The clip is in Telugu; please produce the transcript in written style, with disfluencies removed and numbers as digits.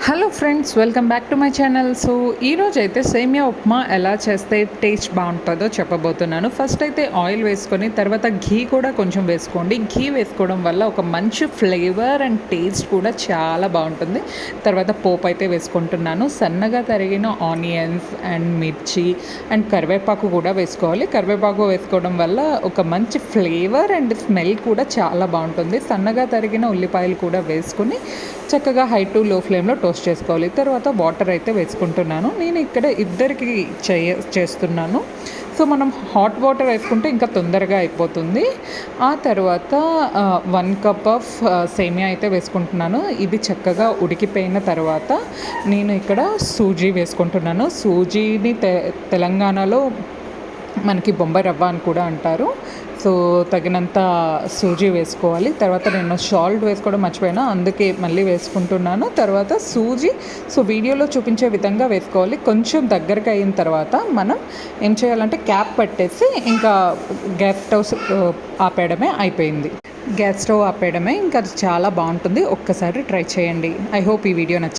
Hello friends, welcome back to my channel. So ఈరోజు అయితే సేమియా ఉప్మా ఎలా చేస్తే టేస్ట్ బాగుంటుందో చెప్పబోతున్నాను. ఫస్ట్ అయితే ఆయిల్ వేసుకొని తర్వాత ఘీ కూడా కొంచెం వేసుకోండి. ఘీ వేసుకోవడం వల్ల ఒక మంచి ఫ్లేవర్ అండ్ టేస్ట్ కూడా చాలా బాగుంటుంది. తర్వాత పోపు అయితే వేసుకుంటున్నాను. సన్నగా తరిగిన ఆనియన్స్ అండ్ మిర్చి అండ్ కరివేపాకు కూడా వేసుకోవాలి. కరివేపాకు వేసుకోవడం వల్ల ఒక మంచి ఫ్లేవర్ అండ్ స్మెల్ కూడా చాలా బాగుంటుంది. సన్నగా తరిగిన ఉల్లిపాయలు కూడా వేసుకొని చక్కగా హై టు లో ఫ్లేమ్లో టోస్ట్ చేసుకోవాలి. తర్వాత వాటర్ అయితే వేసుకుంటున్నాను. నేను ఇక్కడ ఇద్దరికి చేస్తున్నాను. సో మనం హాట్ వాటర్ వేసుకుంటే ఇంకా తొందరగా అయిపోతుంది. ఆ తర్వాత 1 కప్ ఆఫ్ సేమియా అయితే వేసుకుంటున్నాను. ఇది చక్కగా ఉడికిపోయిన తర్వాత నేను ఇక్కడ సూజీ వేసుకుంటున్నాను. సూజీని తెలంగాణలో మనకి బొంబాయి రవ్వ అని కూడా అంటారు. సో తగినంత సూజీ వేసుకోవాలి. తర్వాత నేను సాల్ట్ వేసుకోవడం మర్చిపోయినా, అందుకే మళ్ళీ వేసుకుంటున్నాను. తర్వాత సూజీ వీడియోలో చూపించే విధంగా వేసుకోవాలి. కొంచెం దగ్గరగా అయిన తర్వాత మనం ఏం చేయాలంటే క్యాప్ పట్టేసి ఇంకా గ్యాస్ స్టవ్ ఆపేయడమే అయిపోయింది. గ్యాస్ స్టవ్ ఆపేయడమే, ఇంకా చాలా బాగుంటుంది. ఒక్కసారి ట్రై చేయండి. ఐ హోప్ ఈ వీడియో నచ్చింది.